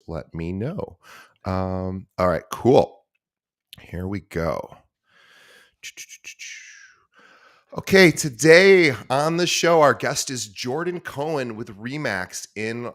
let me know. All right, cool. Here we go. Okay, today on the show, our guest is Jordan Cohen with Remax in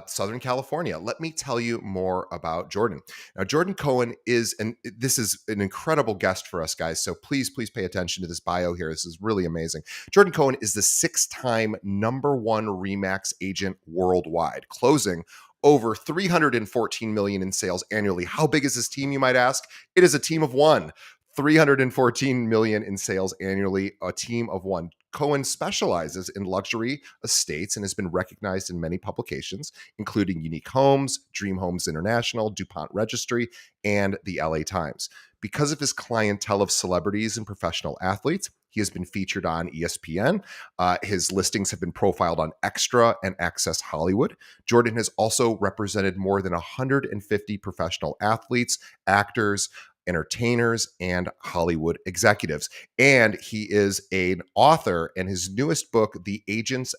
Southern California. Let me tell you more about Jordan. Now, Jordan Cohen this is an incredible guest for us, guys. So please pay attention to this bio here. This is really amazing. Jordan Cohen is the 6-time #1 Remax agent worldwide, closing over 314 million in sales annually. How big is this team, you might ask? It is a team of one. 314 million in sales annually, a team of one. Cohen specializes in luxury estates and has been recognized in many publications, including Unique Homes, Dream Homes International, DuPont Registry, and the LA Times. Because of his clientele of celebrities and professional athletes, he has been featured on ESPN. His listings have been profiled on Extra and Access Hollywood. Jordan has also represented more than 150 professional athletes, actors, entertainers, and Hollywood executives. And he is an author, and his newest book, The Agent's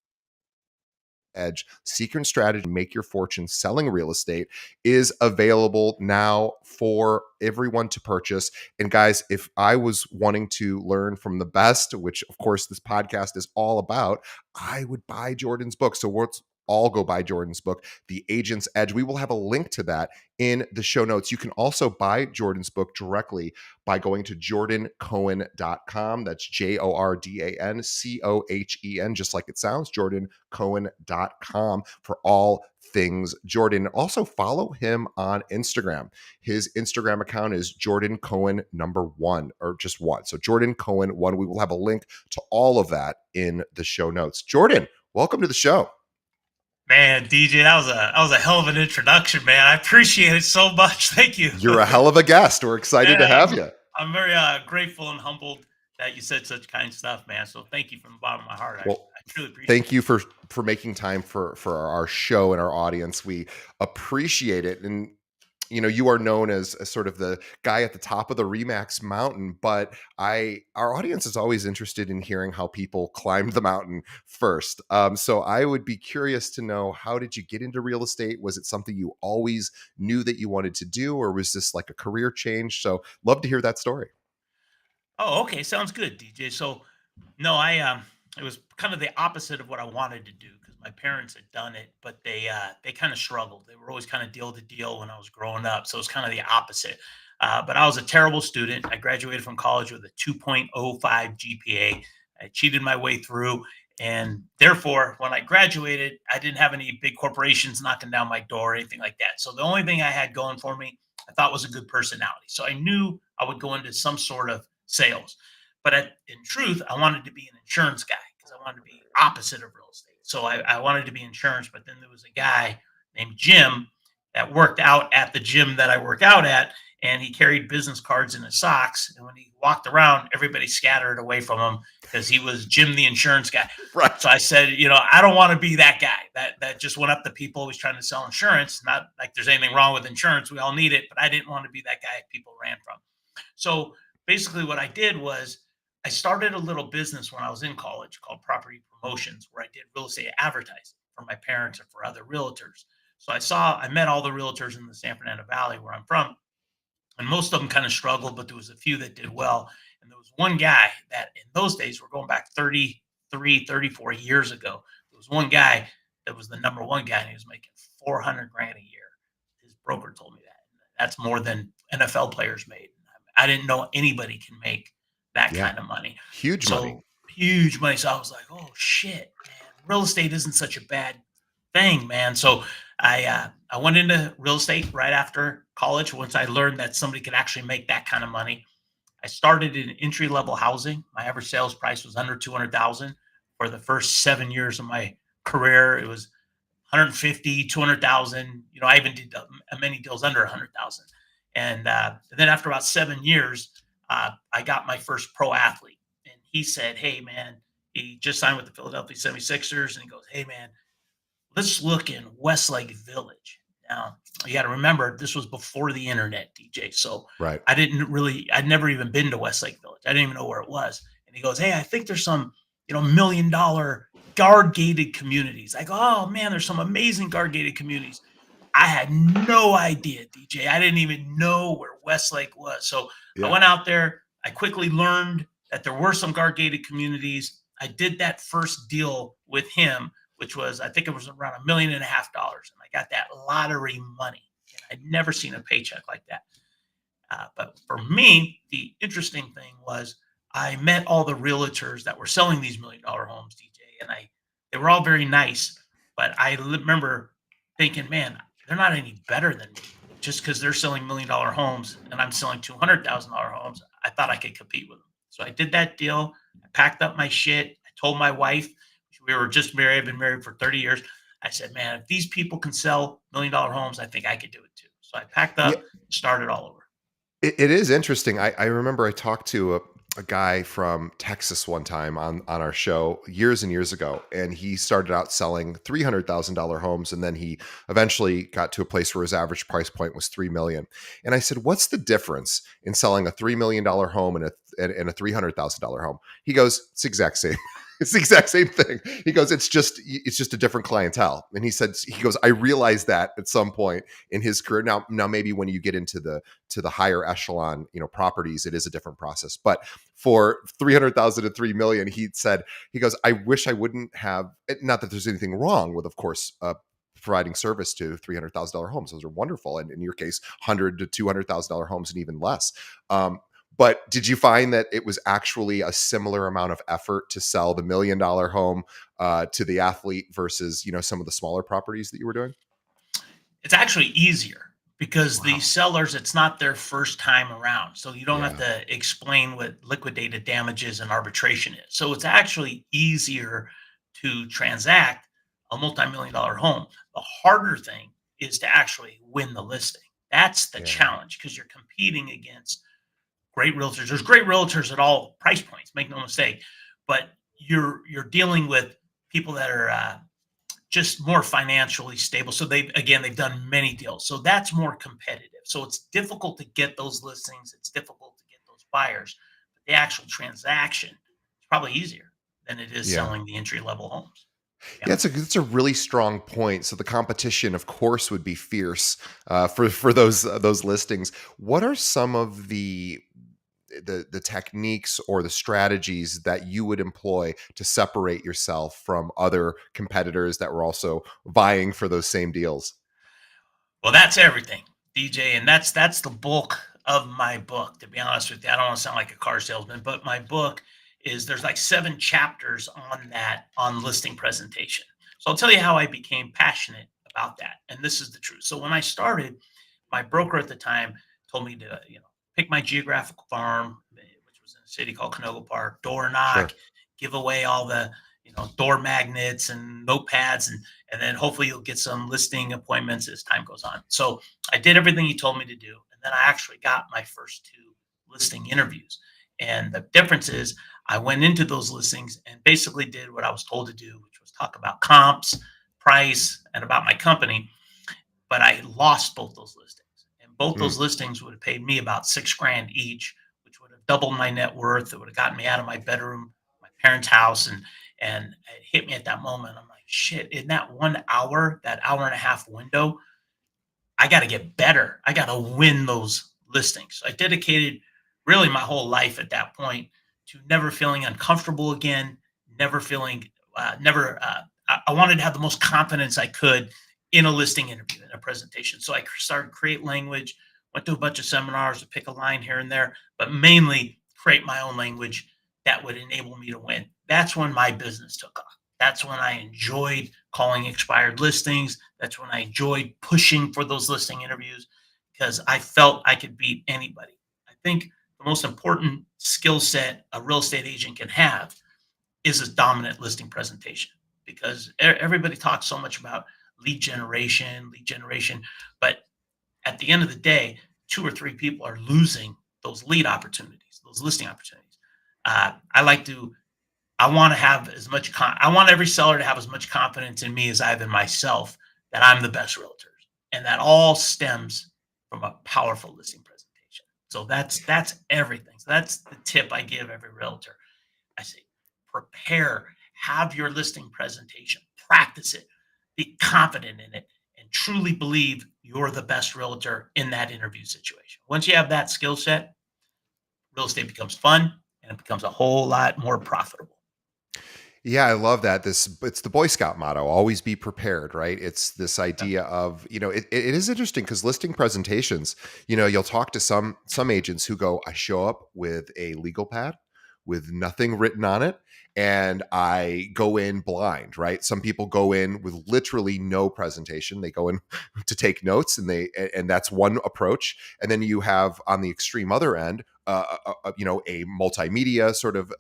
Edge: Secret Strategy to Make Your Fortune Selling Real Estate, is available now for everyone to purchase. And guys, if I was wanting to learn from the best, which of course this podcast is all about, I would buy Jordan's book. So let's all go buy Jordan's book, The Agent's Edge. We will have a link to that in the show notes. You can also buy Jordan's book directly by going to jordancohen.com. That's JordanCohen, just like it sounds, jordancohen.com, for all things Jordan. Also follow him on Instagram. His Instagram account is Jordan Cohen #1, or just one. So Jordan Cohen 1. We will have a link to all of that in the show notes. Jordan, welcome to the show. Man, DJ, that was a hell of an introduction, man. I appreciate it so much. Thank you. You're a hell of a guest. We're excited to have you. I'm very grateful and humbled that you said such kind stuff, man. So thank you from the bottom of my heart. Well, I truly appreciate thank you for making time for our show and our audience. We appreciate it. And you are known as sort of the guy at the top of the Remax mountain, but our audience is always interested in hearing how people climbed the mountain first. So I would be curious to know, how did you get into real estate? Was it something you always knew that you wanted to do, or was this like a career change? So love to hear that story. Oh, okay. Sounds good, DJ. So, no, it was kind of the opposite of what I wanted to do because my parents had done it, but they kind of struggled. They were always kind of deal to deal when I was growing up, so it was kind of the opposite. But I was a terrible student. I graduated from college with a 2.05 GPA. I cheated my way through, and therefore, when I graduated, I didn't have any big corporations knocking down my door or anything like that. So the only thing I had going for me, I thought, was a good personality. So I knew I would go into some sort of sales. But in truth, I wanted to be an insurance guy because I wanted to be opposite of real estate. So I wanted to be insurance, but then there was a guy named Jim that worked out at the gym that I work out at, and he carried business cards in his socks. And when he walked around, everybody scattered away from him because he was Jim the insurance guy. Right. So I said, I don't want to be that guy that just went up to people always trying to sell insurance. Not like there's anything wrong with insurance. We all need it, but I didn't want to be that guy people ran from. So basically what I did was I started a little business when I was in college called Property Promotions, where I did real estate advertising for my parents and for other realtors. So I met all the realtors in the San Fernando Valley where I'm from, and most of them kind of struggled, but there was a few that did well. And there was one guy that in those days, we're going back 33, 34 years ago. There was one guy that was the #1 guy, and he was making 400 grand a year. His broker told me that. That's more than NFL players made. I didn't know anybody can make that kind of money. Huge money. Huge money. So I was like, oh shit, man, real estate isn't such a bad thing, man. So I went into real estate right after college. Once I learned that somebody could actually make that kind of money, I started in entry level housing. My average sales price was under 200,000 for the first 7 years of my career. It was 150, 200,000. I even did many deals under 100,000. And then after about 7 years, I got my first pro athlete. And he said, hey, man, he just signed with the Philadelphia 76ers. And he goes, hey, man, let's look in Westlake Village. Now, you got to remember, this was before the internet, DJ. So right. I'd never even been to Westlake Village. I didn't even know where it was. And he goes, hey, I think there's some, $1 million guard gated communities. I go, oh, man, there's some amazing guard gated communities. I had no idea, DJ. I didn't even know where Westlake was. So I Yeah. went out there. I quickly learned that there were some guard gated communities. I did that first deal with him, which was, I think it was around $1.5 million. And I got that lottery money. And I'd never seen a paycheck like that. But for me, the interesting thing was I met all the realtors that were selling these $1 million homes, DJ, and they were all very nice. But remember thinking, man, they're not any better than me just because they're selling $1 million homes and I'm selling $200,000 homes. I thought I could compete with them, so I did that deal. I packed up my shit. I told my wife, we were just married. I've been married for 30 years. I said, man, if these people can sell $1 million homes, I think I could do it too. So I packed Yeah. up, started all over. It is interesting. I remember I talked to a guy from Texas one time on our show years and years ago, and he started out selling $300,000 homes, and then he eventually got to a place where his average price point was 3 million. And I said, "What's the difference in selling a $3 million home and a $300,000 home?" He goes, "It's the exact same." It's the exact same thing. He goes, it's just a different clientele. And he goes, I realized that at some point in his career. Now maybe when you get into the higher echelon, properties, it is a different process. But for 300,000 to 3 million, he said, he goes, I wish I wouldn't have, not that there's anything wrong with, of course, providing service to $300,000 homes. Those are wonderful. And in your case, 100 to $200,000 homes and even less. But did you find that it was actually a similar amount of effort to sell the $1 million home to the athlete versus, some of the smaller properties that you were doing? It's actually easier because the Wow. sellers, it's not their first time around. So you don't have Yeah. to explain what liquidated damages and arbitration is. So it's actually easier to transact a multi-million dollar home. The harder thing is to actually win the listing. That's the Yeah. challenge because you're competing against great realtors. There's great realtors at all price points, make no mistake, but you're dealing with people that are just more financially stable. So they've done many deals. So that's more competitive. So it's difficult to get those listings. It's difficult to get those buyers. But the actual transaction is probably easier than it is Yeah. selling the entry level homes. Yeah. Yeah, it's a really strong point. So the competition, of course, would be fierce for those listings. What are some of the techniques or the strategies that you would employ to separate yourself from other competitors that were also vying for those same deals? Well, that's everything, DJ, and that's the bulk of my book. To be honest with you, I don't want to sound like a car salesman, but my book is there's like 7 chapters on that on listing presentation. So I'll tell you how I became passionate about that, and this is the truth. So when I started, my broker at the time told me to pick my geographical farm, which was in a city called Canoga Park, door knock, Sure. give away all the door magnets and notepads, and then hopefully you'll get some listing appointments as time goes on. So I did everything he told me to do, and then I actually got my first 2 listing interviews. And the difference is I went into those listings and basically did what I was told to do, which was talk about comps, price, and about my company. But I lost both those listings, and both Mm. those listings would have paid me about 6 grand each, which would have doubled my net worth. It would have gotten me out of my bedroom, my parents' house, and it hit me at that moment. I'm like, shit, in that 1 hour, that hour and a half window, I got to get better. I got to win those listings. So I dedicated really my whole life at that point to never feeling uncomfortable again, never feeling, never. I wanted to have the most confidence I could in a listing interview, in a presentation. So I started to create language, went to a bunch of seminars to pick a line here and there, but mainly create my own language that would enable me to win. That's when my business took off. That's when I enjoyed calling expired listings. That's when I enjoyed pushing for those listing interviews because I felt I could beat anybody. I think the most important skill set a real estate agent can have is a dominant listing presentation because everybody talks so much about lead generation, but at the end of the day, 2 or 3 people are losing those lead opportunities, those listing opportunities. I like to I want to have as much I want every seller to have as much confidence in me as I have in myself that I'm the best realtor. And that all stems from a powerful listing presentation. So that's everything. So that's the tip I give every realtor. I say prepare, have your listing presentation, practice it, be confident in it, and truly believe you're the best realtor in that interview situation. Once you have that skill set, real estate becomes fun and it becomes a whole lot more profitable. Yeah, I love that. It's the Boy Scout motto, always be prepared, right? It's this Yeah. idea of, it is interesting because listing presentations, you'll talk to some agents who go, I show up with a legal pad with nothing written on it, and I go in blind, right? Some people go in with literally no presentation. They go in to take notes, and that's one approach. And then you have on the extreme other end, a multimedia sort of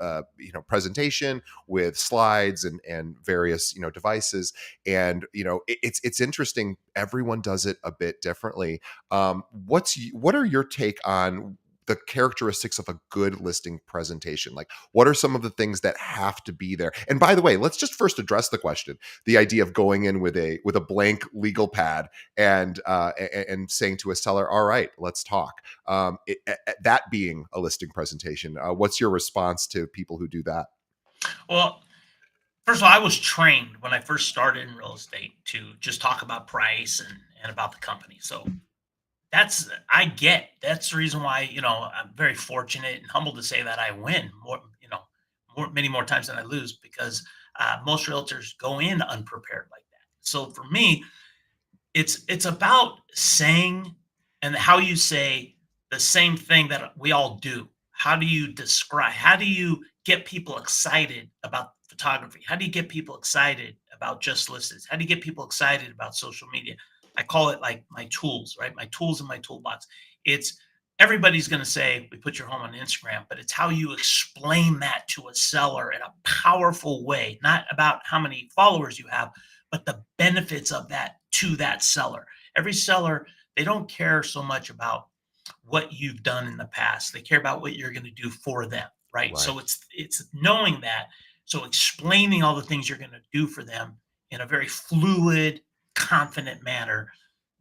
presentation with slides and various devices. And it's interesting, everyone does it a bit differently. What are your take on the characteristics of a good listing presentation? Like, what are some of the things that have to be there? And by the way, let's just first address the question, the idea of going in with a blank legal pad and saying to a seller, all right, let's talk. That being a listing presentation, what's your response to people who do that? Well, first of all, I was trained when I first started in real estate to just talk about price and about the company. So I get that's the reason why, I'm very fortunate and humbled to say that I win many more times than I lose because most realtors go in unprepared like that. So for me, it's about saying and how you say the same thing that we all do. How do you describe? How do you get people excited about photography? How do you get people excited about just listings? How do you get people excited about social media? I call it like my tools, right? My tools in my toolbox. It's everybody's going to say we put your home on Instagram, but it's how you explain that to a seller in a powerful way, not about how many followers you have, but the benefits of that to that seller. Every seller, they don't care so much about what you've done in the past. They care about what you're going to do for them, right? Right. So it's knowing that. So explaining all the things you're going to do for them in a very fluid, confident manner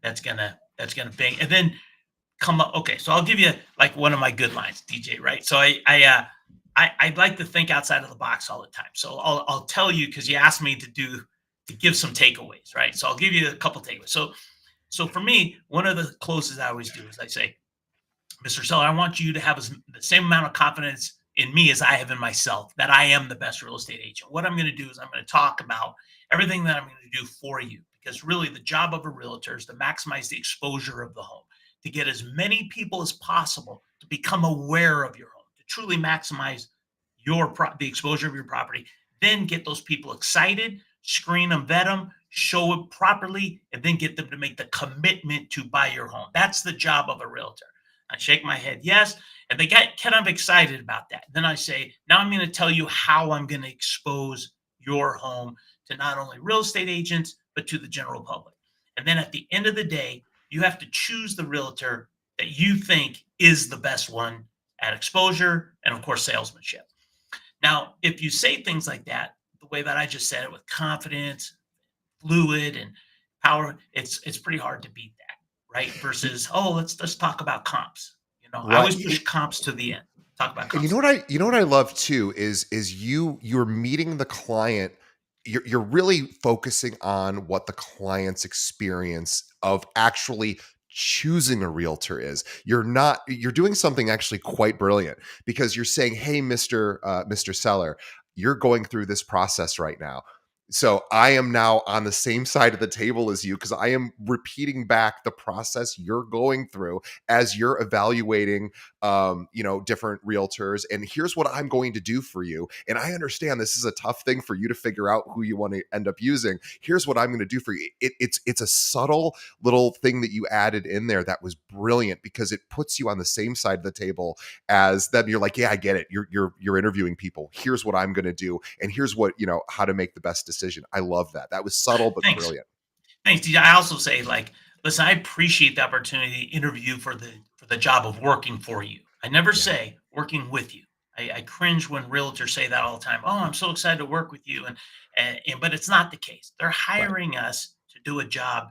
that's gonna bang. And then come up. Okay, so I'll give you like one of my good lines, DJ. Right? So I like to think outside of the box all the time. So I'll tell you because you asked me to give some takeaways, right? So I'll give you a couple takeaways. So for me, one of the closes I always do is I say, Mr. Seller, I want you to have the same amount of confidence in me as I have in myself that I am the best real estate agent. What I'm going to do is I'm going to talk about everything that I'm going to do for you because really the job of a realtor is to maximize the exposure of the home, to get as many people as possible to become aware of your home, to truly maximize the exposure of your property, then get those people excited, screen them, vet them, show it properly, and then get them to make the commitment to buy your home. That's the job of a realtor. I shake my head, yes. And they get kind of excited about that. Then I say, now I'm going to tell you how I'm going to expose your home to not only real estate agents, but to the general public. And then at the end of the day, you have to choose the realtor that you think is the best one at exposure and, of course, salesmanship. Now, if you say things like that, the way that I just said it with confidence, fluid, and power, it's pretty hard to beat that, right? Versus, oh, let's talk about comps. I Right. always push comps to the end. Talk about And you comps know to what the end. I love too is you're meeting the client. You're really focusing on what the client's experience of actually choosing a realtor is. You're doing something actually quite brilliant because you're saying, hey, Mr. Seller, you're going through this process right now. So I am now on the same side of the table as you because I am repeating back the process you're going through as you're evaluating different realtors. And here's what I'm going to do for you. And I understand this is a tough thing for you to figure out who you want to end up using. Here's what I'm going to do for you. It's a subtle little thing that you added in there that was brilliant because it puts you on the same side of the table as them. You're like, yeah, I get it. You're interviewing people. Here's what I'm going to do, and here's what how to make the best decision. I love that. That was subtle but Thanks. brilliant. Thanks, DJ. I also say, like, listen, I appreciate the opportunity to interview for the job of working for you. I never Yeah, say working with you. I cringe when realtors say that all the time. Oh, I'm so excited to work with you, and but it's not the case. They're right. hiring us to do a job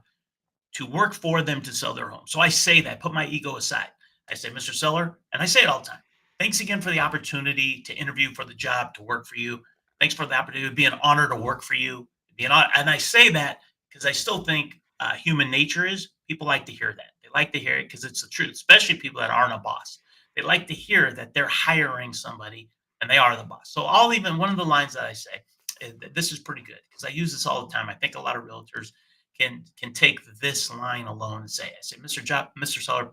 to work for them to sell their home. So I say that, put my ego aside. I say, Mr. Seller, and I say it all the time. Thanks again for the opportunity to interview for the job to work for you. Thanks for the opportunity. It'd be an honor to work for you. It'd be an honor. And I say that because I still think human nature is, people like to hear that. They like to hear it because it's the truth, especially people that aren't a boss. They like to hear that they're hiring somebody and they are the boss. So I'll even one of the lines that I say, this is pretty good because I use this all the time. I think a lot of realtors can take this line alone and say, I say, Mr. Seller,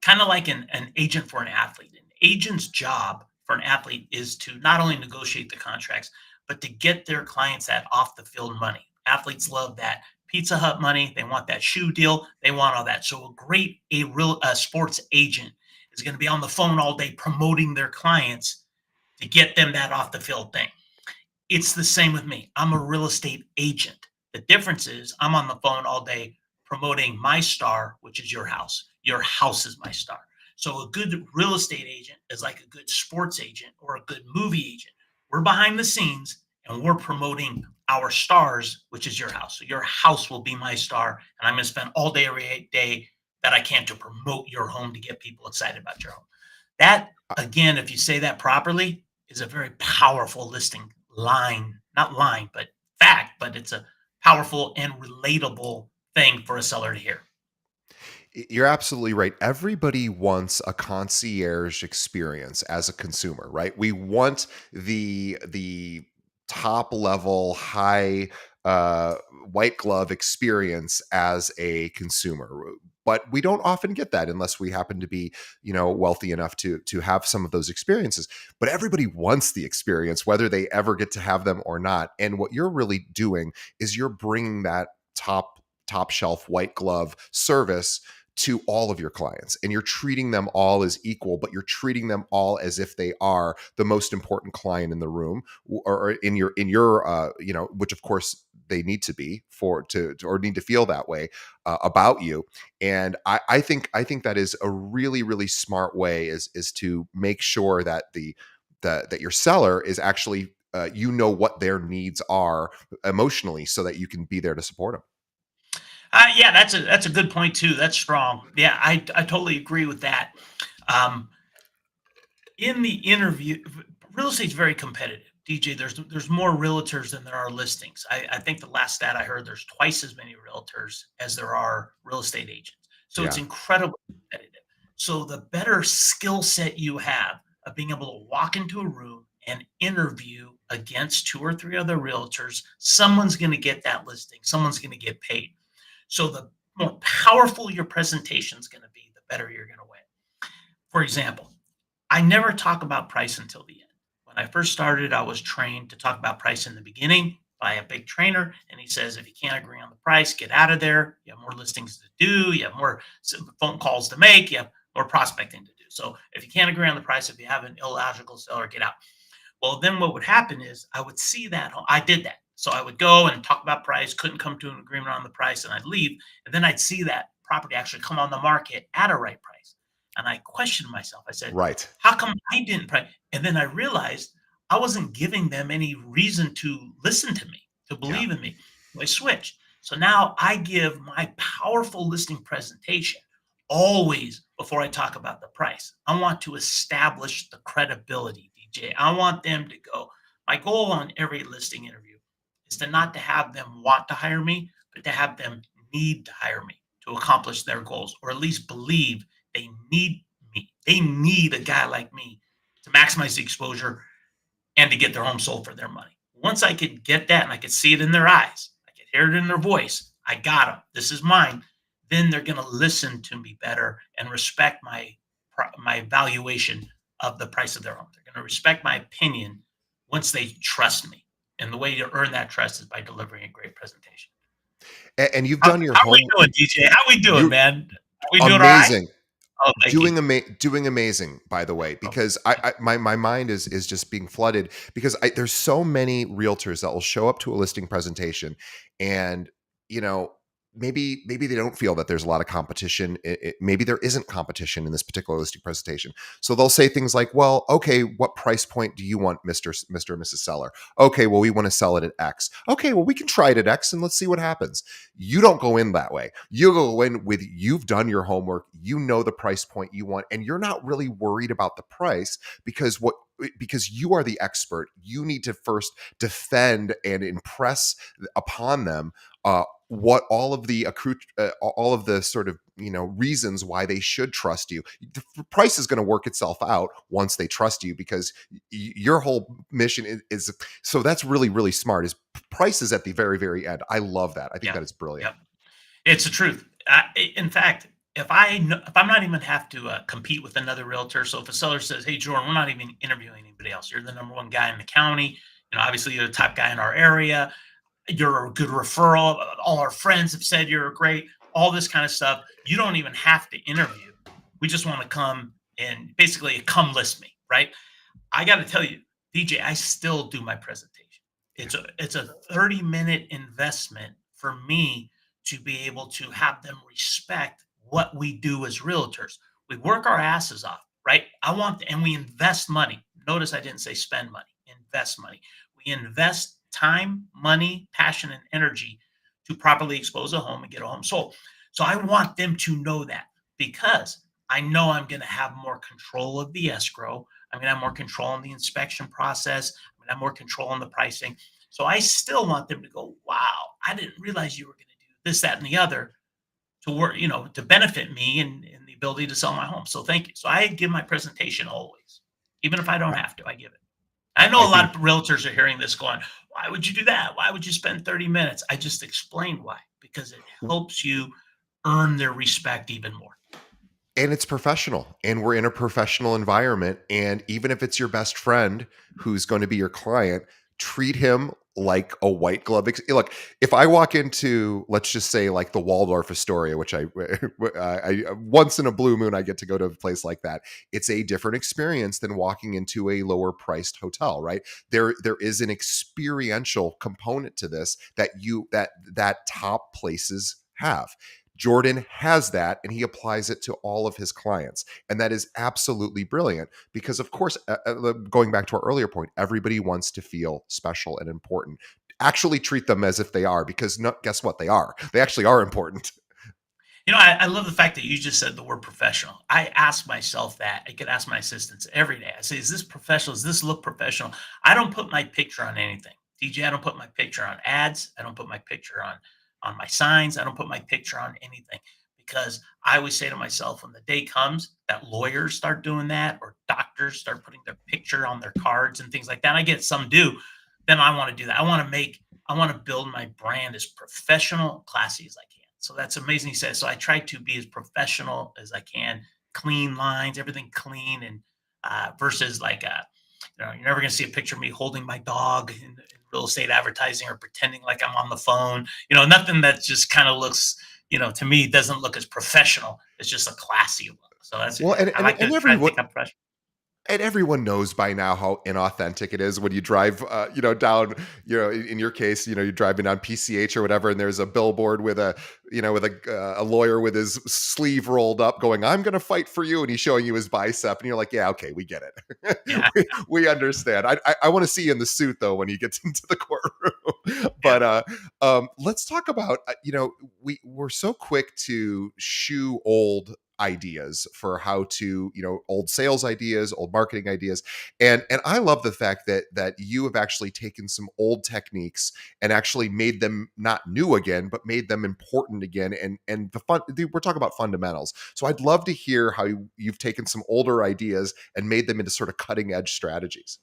kind of like an agent for an athlete. An agent's job for an athlete is to not only negotiate the contracts, but to get their clients that off the field money. Athletes love that Pizza Hut money. They want that shoe deal. They want all that. So a real sports agent is going to be on the phone all day promoting their clients to get them that off the field thing. It's the same with me. I'm a real estate agent. The difference is I'm on the phone all day promoting my star, which is your house. Your house is my star. So a good real estate agent is like a good sports agent or a good movie agent. We're behind the scenes and we're promoting our stars, which is your house. So your house will be my star. And I'm going to spend all day, every day that I can to promote your home to get people excited about your home. That, again, if you say that properly, is a very powerful listing line, not line, but fact, but it's a powerful and relatable thing for a seller to hear. You're absolutely right. Everybody wants a concierge experience as a consumer, right? We want the top level, high uh, white glove experience as a consumer. But we don't often get that unless we happen to be, wealthy enough to have some of those experiences. But everybody wants the experience, whether they ever get to have them or not. And what you're really doing is you're bringing that top shelf white glove service to all of your clients, and you're treating them all as equal, but you're treating them all as if they are the most important client in the room, or in your which of course they need to be for to or need to feel that way about you. And I think that is a really really smart way, is to make sure that that your seller is actually what their needs are emotionally, so that you can be there to support them. Yeah, that's a good point too. That's strong. Yeah, I totally agree with that. Um, in the interview, real estate's very competitive. DJ, there's more realtors than there are listings. I think the last stat I heard, there's twice as many realtors as there are real estate agents. So it's Yeah. incredibly competitive. So the better skill set you have of being able to walk into a room and interview against two or three other realtors, someone's going to get that listing. Someone's going to get paid. So the more powerful your presentation is going to be, the better you're going to win. For example, I never talk about price until the end. When I first started, I was trained to talk about price in the beginning by a big trainer. And he says, if you can't agree on the price, get out of there. You have more listings to do. You have more phone calls to make. You have more prospecting to do. So if you can't agree on the price, if you have an illogical seller, get out. Well, then what would happen is I would see that I did that. So I would go and talk about price, couldn't come to an agreement on the price, and I'd leave. And then I'd see that property actually come on the market at a right price. And I questioned myself. I said, Right. how come I didn't price? And then I realized I wasn't giving them any reason to listen to me, to Yeah. believe in me. So I switched. So now I give my powerful listing presentation always before I talk about the price. I want to establish the credibility, DJ. I want them to go. My goal on every listing interview is to not to have them want to hire me, but to have them need to hire me to accomplish their goals, or at least believe they need me. They need a guy like me to maximize the exposure and to get their home sold for their money. Once I could get that and I could see it in their eyes, I could hear it in their voice, I got them. This is mine. Then they're going to listen to me better and respect my valuation of the price of their home. They're going to respect my opinion once they trust me. And the way to earn that trust is by delivering a great presentation. And you've How, done your how we home. doing, DJ? How we doing, You man? Are we doing all right? amazing. Oh, thank you. Doing amazing, by the way, Oh, because my mind is just being flooded, because there's so many realtors that will show up to a listing presentation, and you know maybe they don't feel that there's a lot of competition. Maybe there isn't competition in this particular listing presentation, so they'll say things like, well, okay, what price point do you want, Mr. and Mrs. Seller? Okay, well, we want to sell it at X. Okay, well, we can try it at X and let's see what happens. You don't go in that way. You go in with, you've done your homework, you know the price point you want, and you're not really worried about the price, because you are the expert. You need to first defend and impress upon them, uh, what all of the accrued all of the sort of reasons why they should trust you. The price is going to work itself out once they trust you, because your whole mission is so that's really really smart. Is price is at the very very end. I love that. I think Yeah. that is brilliant. Yep. It's the truth. In fact, if I'm not even have to compete with another realtor, so if a seller says, "Hey, Jordan, we're not even interviewing anybody else. You're the number one guy in the county. Obviously you're the top guy in our area. You're a good referral. All our friends have said you're great. All this kind of stuff. You don't even have to interview. We just want to come and basically come list me, right?" I got to tell you, DJ, I still do my presentation. It's a 30-minute investment for me to be able to have them respect what we do as realtors. We work our asses off, right? And we invest money. Notice I didn't say spend money, invest money. We invest time, money, passion, and energy to properly expose a home and get a home sold. So I want them to know that, because I know I'm going to have more control of the escrow. I'm going to have more control on the inspection process. I'm going to have more control on the pricing. So I still want them to go, wow, I didn't realize you were going to do this, that, and the other to work, to benefit me and the ability to sell my home. So thank you. So I give my presentation always, even if I don't I, have to, I give it. I know I a lot think of realtors are hearing this going, why would you do that? Why would you spend 30 minutes? I just explained why, because it helps you earn their respect even more. and it's professional, and we're in a professional environment, and even if it's your best friend who's going to be your client, treat him like a white glove look. If I walk into, let's just say, like the Waldorf Astoria, which I once in a blue moon I get to go to a place like that, it's a different experience than walking into a lower priced hotel, right? There is an experiential component to this that that top places have. Jordan has that, and he applies it to all of his clients. And that is absolutely brilliant because, of course, going back to our earlier point, everybody wants to feel special and important. Actually, treat them as if they are, because no, guess what? They are. They actually are important. I love the fact that you just said the word professional. I ask myself that. I could ask my assistants every day. I say, is this professional? Does this look professional? I don't put my picture on anything. DJ, I don't put my picture on ads. I don't put my picture on my signs. I don't put my picture on anything, because I always say to myself, when the day comes that lawyers start doing that, or doctors start putting their picture on their cards and things like that, I get some do, then I want to do that. I want to build my brand as professional, classy as I can. So that's amazing. He says, so I try to be as professional as I can, clean lines, everything clean, and versus like, you're never going to see a picture of me holding my dog in real estate advertising or pretending like I'm on the phone. Nothing that just kind of looks, to me doesn't look as professional. It's just a classy look. So Well, I like to try to think I'm professional. and everyone knows by now how inauthentic it is when you drive, down, in your case, you're driving down PCH or whatever, and there's a billboard with a lawyer with his sleeve rolled up going, "I'm going to fight for you," and he's showing you his bicep, and you're like, "Yeah, okay, we get it, Yeah, we understand." I want to see you in the suit though when he gets into the courtroom. yeah. But let's talk about, we're so quick to shoe old ideas for how to, old sales ideas, old marketing ideas. And I love the fact that you have actually taken some old techniques and actually made them not new again, but made them important again. And we're talking about fundamentals. So I'd love to hear how you've taken some older ideas and made them into sort of cutting edge strategies.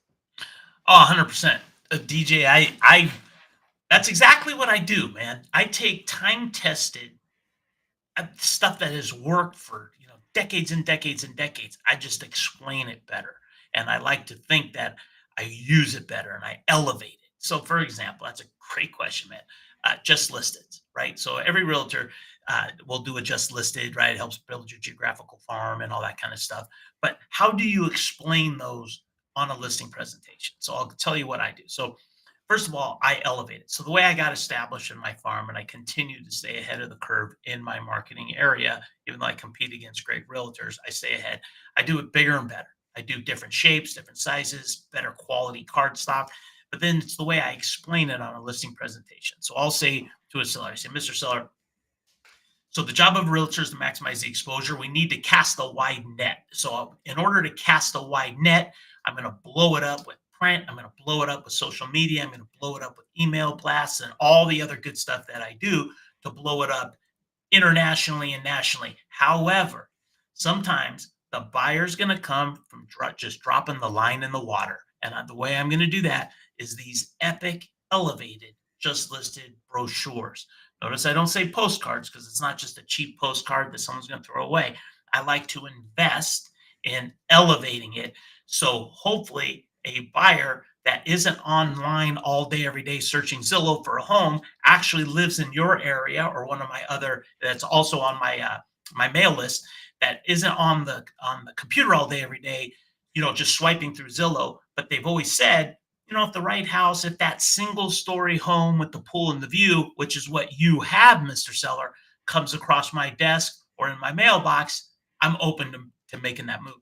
Oh, 100%. DJ, that's exactly what I do, man. I take time tested stuff that has worked for decades and decades and decades. I just explain it better, and I like to think that I use it better and I elevate it. So, for example, that's a great question, man. Just listed, right? So every realtor will do a just listed, right? It helps build your geographical farm and all that kind of stuff. But how do you explain those on a listing presentation? So I'll tell you what I do. So first of all, I elevate it. So the way I got established in my farm, and I continue to stay ahead of the curve in my marketing area, even though I compete against great realtors, I stay ahead. I do it bigger and better. I do different shapes, different sizes, better quality cardstock. But then it's the way I explain it on a listing presentation. So I'll say to a seller, I say, Mr. Seller, so the job of a realtor is to maximize the exposure. We need to cast a wide net. So in order to cast a wide net, I'm going to blow it up with print. I'm going to blow it up with social media. I'm going to blow it up with email blasts and all the other good stuff that I do to blow it up internationally and nationally. However, sometimes the buyer's going to come from just dropping the line in the water. And the way I'm going to do that is these epic, elevated, just listed brochures. Notice I don't say postcards because it's not just a cheap postcard that someone's going to throw away. I like to invest in elevating it. So hopefully, a buyer that isn't online all day, every day searching Zillow for a home actually lives in your area or one of my other that's also on my mail list that isn't on the computer all day every day, just swiping through Zillow. But they've always said, if the right house, if that single story home with the pool and the view, which is what you have, Mr. Seller, comes across my desk or in my mailbox, I'm open to making that move.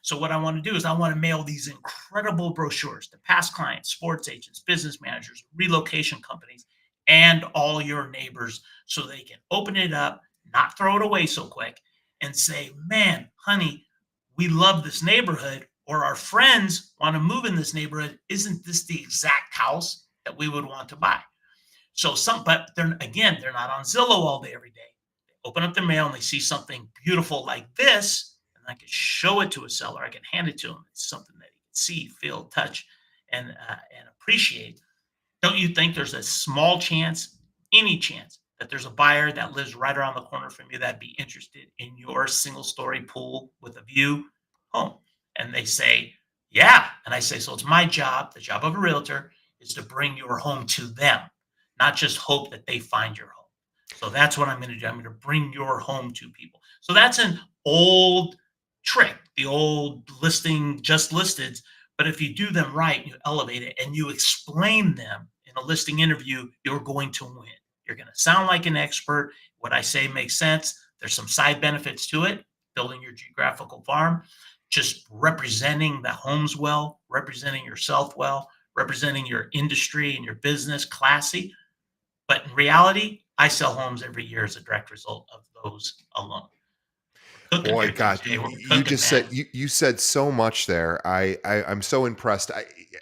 So what I want to do is I want to mail these incredible brochures to past clients, sports agents, business managers, relocation companies, and all your neighbors so they can open it up, not throw it away so quick, and say, man, honey, we love this neighborhood, or our friends want to move in this neighborhood. Isn't this the exact house that we would want to buy? But they're not on Zillow all day, every day. They open up their mail and they see something beautiful like this, and I can show it to a seller. I can hand it to him. It's something that he can see, feel, touch, and appreciate. Don't you think there's a small chance, any chance, that there's a buyer that lives right around the corner from you that'd be interested in your single story pool with a view home? And they say, yeah. And I say, so it's my job, the job of a realtor, is to bring your home to them, not just hope that they find your home. So that's what I'm going to do. I'm going to bring your home to people. So that's an old trick, the old listing, just listed. But if you do them right, you elevate it and you explain them in a listing interview, you're going to win. You're going to sound like an expert. What I say makes sense. There's some side benefits to it, building your geographical farm, just representing the homes well, representing yourself well, representing your industry and your business classy. But in reality, I sell homes every year as a direct result of those alone. We're cooking Boy, here, God, DJ. We're you cooking, just said man. you said so much there. I'm so impressed.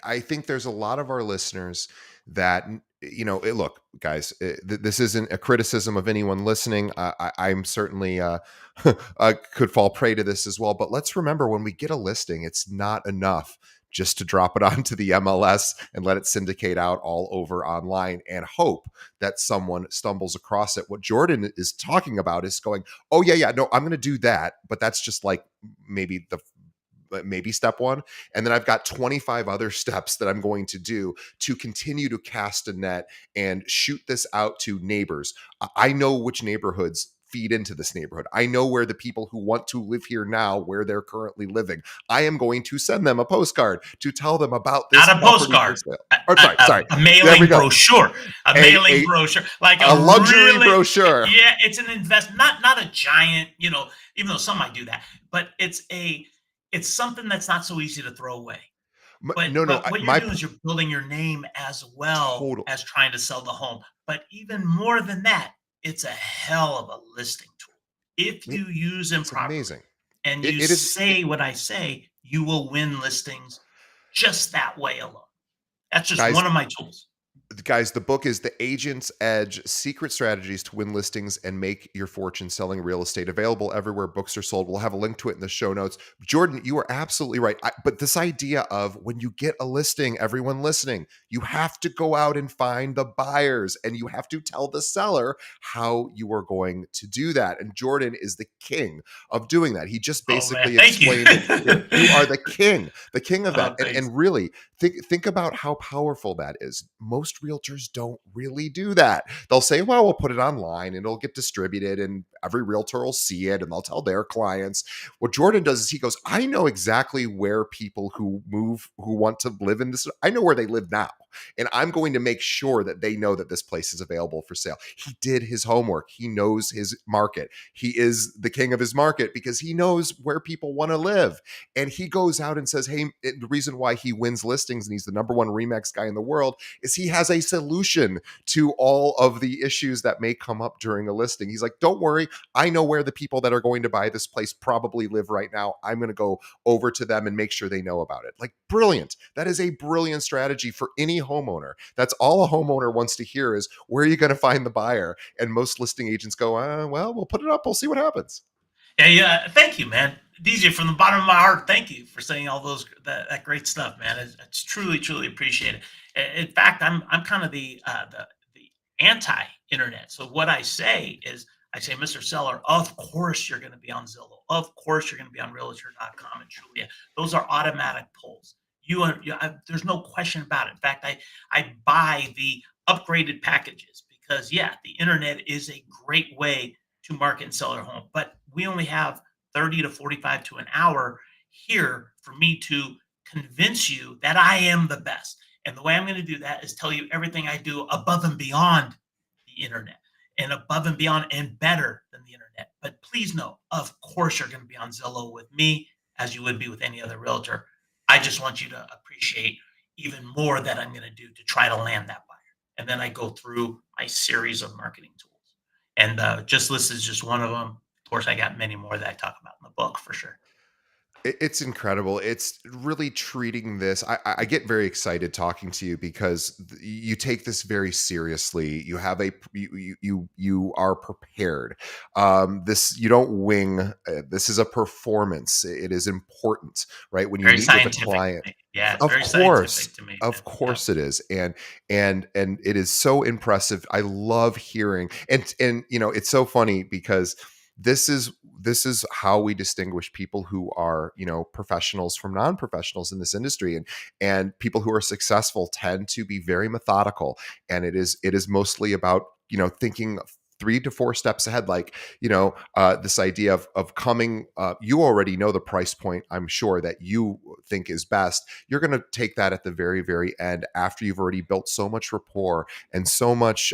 I think there's a lot of our listeners that look, guys, this isn't a criticism of anyone listening. I'm certainly could fall prey to this as well. But let's remember, when we get a listing, it's not enough just to drop it onto the MLS and let it syndicate out all over online and hope that someone stumbles across it. What Jordan is talking about is going, oh yeah, no, I'm going to do that, but that's just like maybe maybe step one, and then I've got 25 other steps that I'm going to do to continue to cast a net and shoot this out to neighbors. I know which neighborhoods feed into this neighborhood. I know where the people who want to live here now, where they're currently living. I am going to send them a postcard to tell them about this Not a property for postcard, sale. a, Or a, sorry, a there we mailing go. brochure, a a mailing a, brochure, like a a luxury really, brochure. yeah, it's an investment, not a giant, even though some might do that, but it's something that's not so easy to throw away. But No, no, but what you're my doing is you're building your name as well total. as trying to sell the home. But even more than that, it's a hell of a listing tool. If it, you use them it's properly amazing. and It, you it is. say what I say, you will win listings just that way alone. That's just Guys, one of my tools. the book is The Agent's Edge: Secret Strategies to Win Listings and Make Your Fortune Selling Real Estate. Available everywhere books are sold. We'll have a link to it in the show notes. Jordan, you are absolutely right. But this idea of when you get a listing, everyone listening, you have to go out and find the buyers and you have to tell the seller how you are going to do that. And Jordan is the king of doing that. He just Oh man, basically thank you. explained it here. You are the king of that. Oh, And thanks. and really, think about how powerful that is. Most realtors don't really do that. They'll say, well, we'll put it online and it'll get distributed and every realtor will see it and they'll tell their clients. What Jordan does is he goes, I know exactly where people who move, who want to live in this, I know where they live now. And I'm going to make sure that they know that this place is available for sale. He did his homework. He knows his market. He is the king of his market because he knows where people want to live. And he goes out and says, hey, the reason why he wins listings and he's the number one Remax guy in the world is he has a solution to all of the issues that may come up during a listing. He's like, don't worry. I know where the people that are going to buy this place probably live right now. I'm going to go over to them and make sure they know about it. Like, brilliant. That is a brilliant strategy for any homeowner. That's all a homeowner wants to hear is, where are you going to find the buyer? And most listing agents go, well, we'll put it up. We'll see what happens. Yeah, yeah. Thank you, man. DJ, from the bottom of my heart, thank you for saying all that great stuff, man. It's truly, truly appreciated. In fact, I'm kind of the anti-internet. So what I say is, I say, Mr. Seller, of course you're going to be on Zillow. Of course you're going to be on Realtor.com and Trulia. Those are automatic pulls. There's no question about it. In fact, I buy the upgraded packages because, yeah, the internet is a great way to market and sell their home. But we only have 30 to 45 to an hour here for me to convince you that I am the best. And the way I'm going to do that is tell you everything I do above and beyond the internet, and above and beyond and better than the internet. But please know, of course, you're going to be on Zillow with me as you would be with any other realtor. I just want you to appreciate even more that I'm going to do to try to land that buyer. And then I go through my series of marketing tools. And Just List is just one of them. Of course, I got many more that I talk about in the book for sure. It's incredible. It's really treating this. I get very excited talking to you because you take this very seriously. You have you are prepared. This, you don't wing. This is a performance. It is important, right? When you Very meet with a scientific client, to me. Yeah, it's very scientific to me, man. of Yep. course it is, and it is so impressive. I love hearing, and it's so funny because this is this is how we distinguish people who are, professionals from non-professionals in this industry, and people who are successful tend to be very methodical, and it is mostly about, thinking 3 to 4 steps ahead, like, this idea of coming, you already know the price point, I'm sure, that you think is best. You're going to take that at the very, very end, after you've already built so much rapport and so much,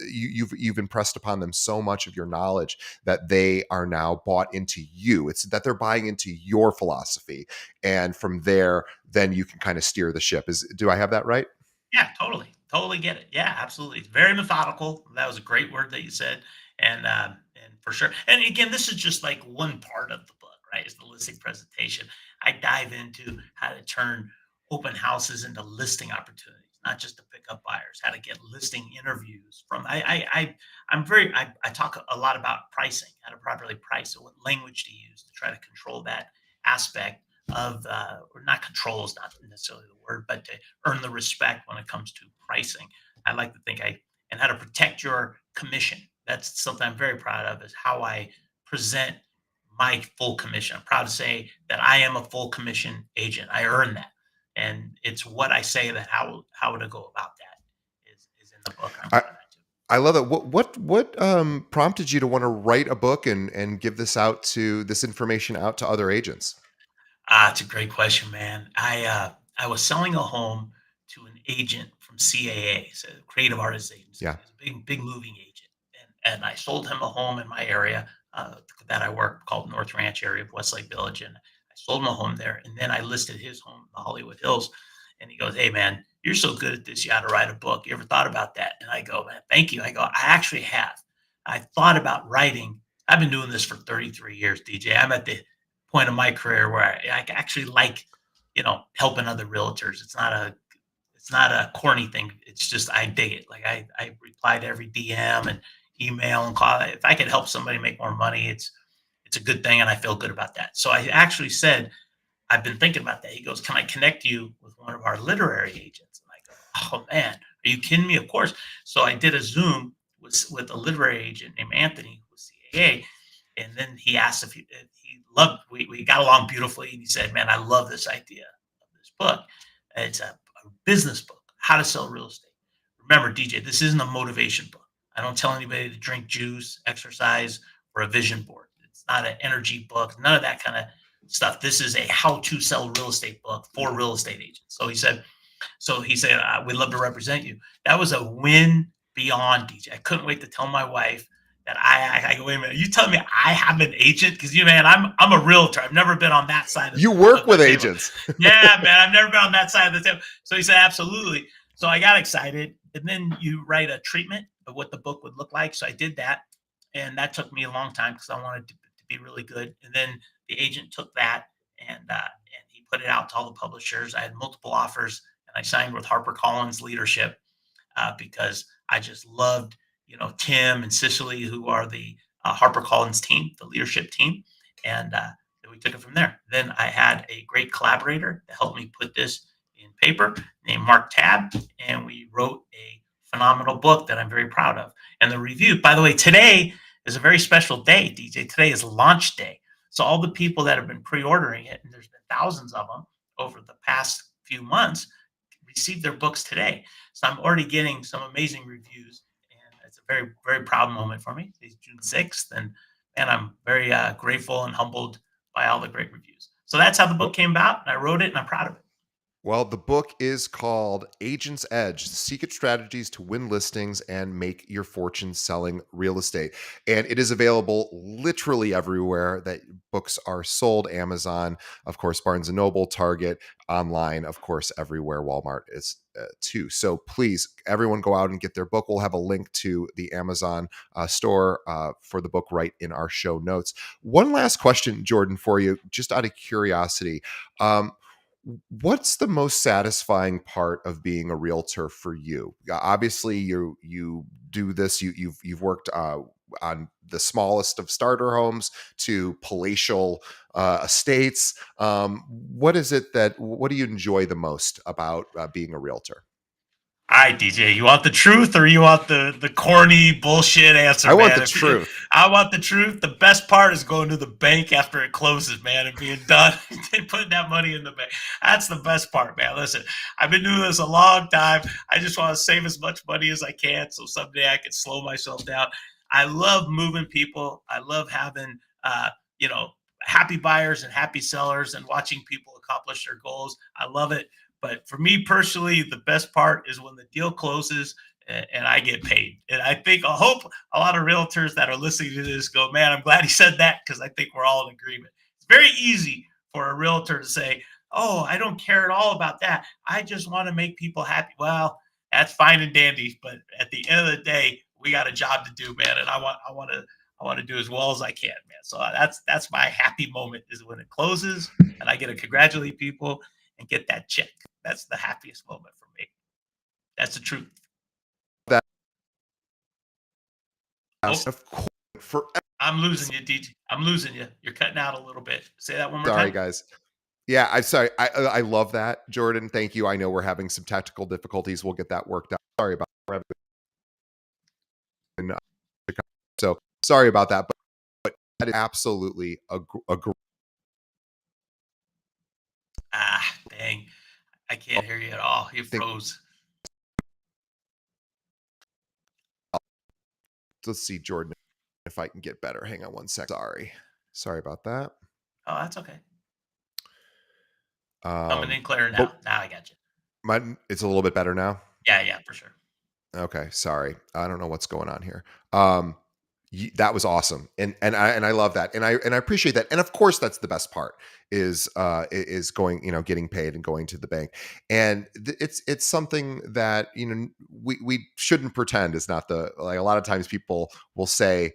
you've impressed upon them so much of your knowledge, that they are now bought into you. It's that they're buying into your philosophy, and from there, then you can kind of steer the ship. Is Do I have that right? Yeah, totally. Totally get it. Yeah, absolutely. It's very methodical. That was a great word that you said. And for sure. And again, this is just like one part of the book, right? It's the listing presentation. I dive into how to turn open houses into listing opportunities, not just to pick up buyers, how to get listing interviews from I talk a lot about pricing, how to properly price, so what language to use to try to control that aspect of or not control is not necessarily the word, but to earn the respect when it comes to pricing. I like to think I and how to protect your commission. That's something I'm very proud of, is how I present my full commission. I'm proud to say that I am a full commission agent. I earn that. And it's what I say, that how to go about that is in the book. I'm I, proud of that too. I love it. What prompted you to want to write a book and give this information out to other agents? It's a great question, man. I was selling a home to an agent from CAA, so Creative Artists Agency. Yeah. He's a big moving agent, and I sold him a home in my area that I work, called North Ranch area of Westlake Village, and I sold him a home there, and then I listed his home in the Hollywood Hills, and he goes, "Hey, man, you're so good at this. You ought to write a book. You ever thought about that?" And I go, "Man, thank you." I go, "I actually have. I thought about writing. I've been doing this for 33 years, DJ. I'm at the point of my career where I actually like, helping other realtors. It's not a corny thing. It's just I dig it. Like I reply to every DM and email and call. If I could help somebody make more money, it's a good thing, and I feel good about that. So I actually said, I've been thinking about that. He goes, "Can I connect you with one of our literary agents?" And I go, "Oh man, are you kidding me?" Of course. So I did a Zoom with a literary agent named Anthony with CAA, and then he asked if he loved. We got along beautifully, and he said, "Man, I love this idea of this book. It's a business book, how to sell real estate." Remember, DJ, this isn't a motivation book. I don't tell anybody to drink juice, exercise, or a vision board. It's not an energy book. None of that kind of stuff. This is a how to sell real estate book for real estate agents. So he said, "We'd love to represent you." That was a win beyond, DJ. I couldn't wait to tell my wife that I go, "Wait a minute, you telling me I have an agent?" Because man, I'm a realtor. I've never been on that side You of work the with table. agents. Yeah, man, I've never been on that side of the table. So he said, "Absolutely." So I got excited, and then you write a treatment of what the book would look like. So I did that, and that took me a long time because I wanted to be really good. And then the agent took that and he put it out to all the publishers. I had multiple offers, and and I signed with HarperCollins Leadership because I just loved, Tim and Cicely, who are the HarperCollins team, the leadership team, and then we took it from there. Then I had a great collaborator to help me put this in paper named Mark Tabb, and we wrote a phenomenal book that I'm very proud of. And the review, by the way, today is a very special day, DJ. Today is launch day. So all the people that have been pre-ordering it, and there's been thousands of them over the past few months, received their books today. So I'm already getting some amazing reviews, and it's a very, very proud moment for me. It's June 6th, and man, I'm very grateful and humbled by all the great reviews. So that's how the book came about, and I wrote it, and I'm proud of it. Well, the book is called Agent's Edge: Secret Strategies to Win Listings and Make Your Fortune Selling Real Estate. And it is available literally everywhere that books are sold: Amazon, of course, Barnes and Noble, Target, online, of course, everywhere. Walmart is too. So please, everyone go out and get their book. We'll have a link to the Amazon store for the book right in our show notes. One last question, Jordan, for you, just out of curiosity. What's the most satisfying part of being a realtor for you? Obviously, you do this. You've worked on the smallest of starter homes to palatial estates. What is it that what do you enjoy the most about being a realtor? All right, DJ, you want the truth or you want the corny bullshit answer, I want man? the truth. I want the truth, the best part is going to the bank after it closes, man, and being done and putting that money in the bank. That's the best part, man. Listen, I've been doing this a long time. I just want to save as much money as I can so someday I can slow myself down. I love moving people. I love having, you know, happy buyers and happy sellers and watching people accomplish their goals. I love it. But for me personally, the best part is when the deal closes and I get paid. And I hope a lot of realtors that are listening to this go, man, I'm glad he said that because I think we're all in agreement. It's very easy for a realtor to say, oh, I don't care at all about that. I just want to make people happy. Well, that's fine and dandy. But at the end of the day, we got a job to do, man. And I want to do as well as I can, man. So that's my happy moment is when it closes and I get to congratulate people and get that check. That's the happiest moment for me. That's the truth. That Oh, of course, for I'm losing you, DJ. I'm losing you. You're cutting out a little bit. Say that one more sorry time. guys. Yeah, I'm sorry. I love that, Jordan. Thank you. I know we're having some technical difficulties. We'll get that worked out. Sorry about that. So sorry about that, but that is absolutely a great Ah, dang. I can't hear you at all. You thing. froze. Let's see, Jordan, if I can get better. Hang on one sec. Sorry about that. Oh, that's okay. Coming Um, in clear now. but Now I got you. it's a little bit better now. Yeah, yeah, for sure. Okay, sorry. I don't know what's going on here. That was awesome, and I love that, and I appreciate that, and of course that's the best part is going, getting paid and going to the bank, and it's something that we shouldn't pretend is not the like a lot of times people will say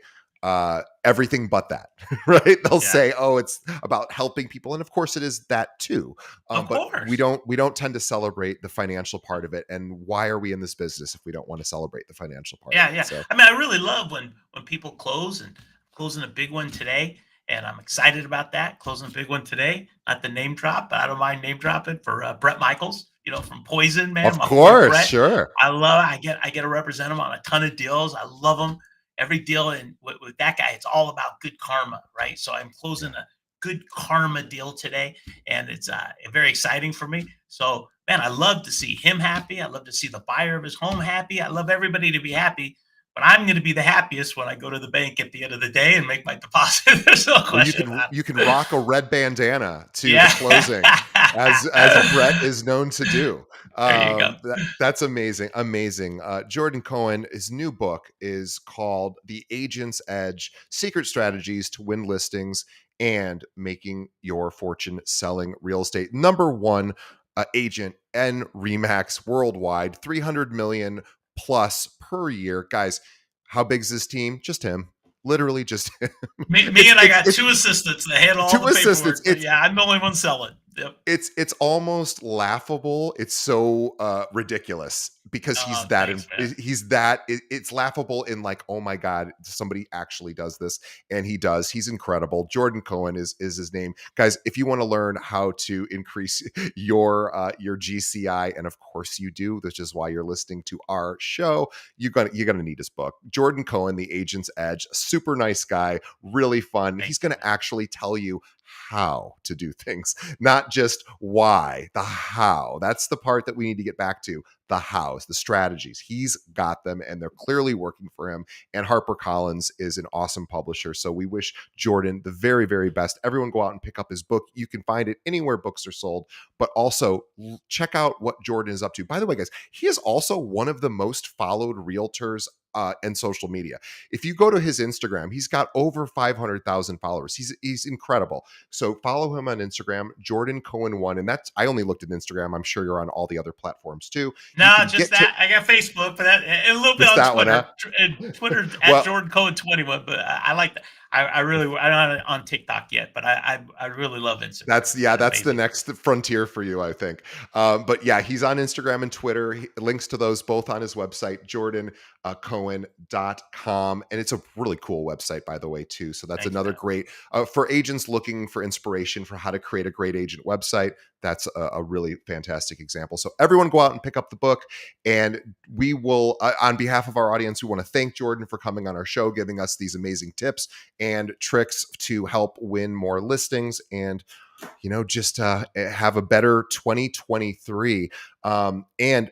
everything but that. Right, they'll Yeah, say, oh, it's about helping people, and of course it is that too, of but course. we don't tend to celebrate the financial part of it, and why are we in this business if we don't want to celebrate the financial part of Yeah, it? yeah. So I mean, I really love when people close and closing a big one today, and I'm excited about that. Closing a big one today. Not the name drop, but I don't mind name dropping for Brett Michaels. From Poison, man. of My boy course, Brett. sure. I love. I get to represent him on a ton of deals. I love him. Every deal, and with that guy, it's all about good karma, right? So I'm closing Yeah. a good karma deal today, and it's very exciting for me. So, man, I love to see him happy. I love to see the buyer of his home happy. I love everybody to be happy. But I'm going to be the happiest when I go to the bank at the end of the day and make my deposit. There's no Well, question about you can it. rock a red bandana to the Yeah. closing, as Brett is known to do. There you go. That's amazing, amazing. Jordan Cohen, his new book is called "The Agent's Edge: Secret Strategies to Win Listings and Making Your Fortune Selling Real Estate." Number one agent and Remax worldwide, 300 million plus per year, guys. How big's his team? Just him, literally just him. Me It's and I it's got it's two assistants that handle all two the assistants. paperwork. But yeah, I'm the only one selling. Yep. It's almost laughable. It's so, ridiculous because Oh, thanks, man. it's laughable in like, "Oh my god, somebody actually does this," and he does. He's incredible. Jordan Cohen is his name. Guys, if you wanna learn how to increase your GCI, and of course you do, which is why you're listening to our show, you're gonna need his book. Jordan Cohen, The Agent's Edge, super nice guy, really fun. Thank He's you, gonna man. actually tell you how to do things, not just why, the how. That's the part that we need to get back to. The hows, the strategies. He's got them and they're clearly working for him. And HarperCollins is an awesome publisher. So we wish Jordan the very, very best. Everyone go out and pick up his book. You can find it anywhere books are sold, but also check out what Jordan is up to. By the way, guys, he is also one of the most followed realtors and social media. If you go to his Instagram, he's got over 500,000 followers. He's incredible. So follow him on Instagram, Jordan Cohen one, and that's I only looked at Instagram. I'm sure you're on all the other platforms too. You No, can just get to that. I got Facebook, but and a little bit just on that one, huh? Twitter. And Twitter's at Well, Jordan Cohen 21. But I like that. I really I'm not on TikTok yet, but I really love Instagram. that's It's yeah, that's the amazing. next frontier for you, I think. But yeah, he's on Instagram and Twitter. Links to those both on his website, jordancohen.com. And it's a really cool website, by the way, too. So that's Thank you, another man. great for agents looking for inspiration for how to create a great agent website. That's a really fantastic example. So everyone go out and pick up the book. And we will, on behalf of our audience, we want to thank Jordan for coming on our show, giving us these amazing tips and tricks to help win more listings and just have a better 2023 and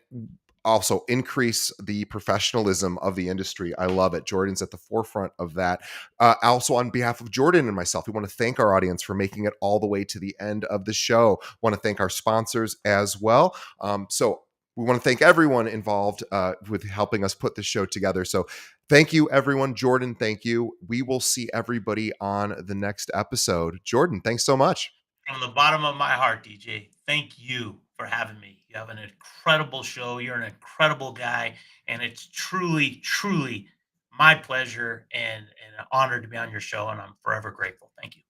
also increase the professionalism of the industry. I love it. Jordan's at the forefront of that. Also, on behalf of Jordan and myself, we want to thank our audience for making it all the way to the end of the show. Want to thank our sponsors as well. So we want to thank everyone involved with helping us put this show together. So thank you, everyone. Jordan, thank you. We will see everybody on the next episode. Jordan, thanks so much. From the bottom of my heart, DJ, thank you for having me. You have an incredible show. You're an incredible guy, and it's truly, truly my pleasure and an honor to be on your show. And I'm forever grateful. Thank you.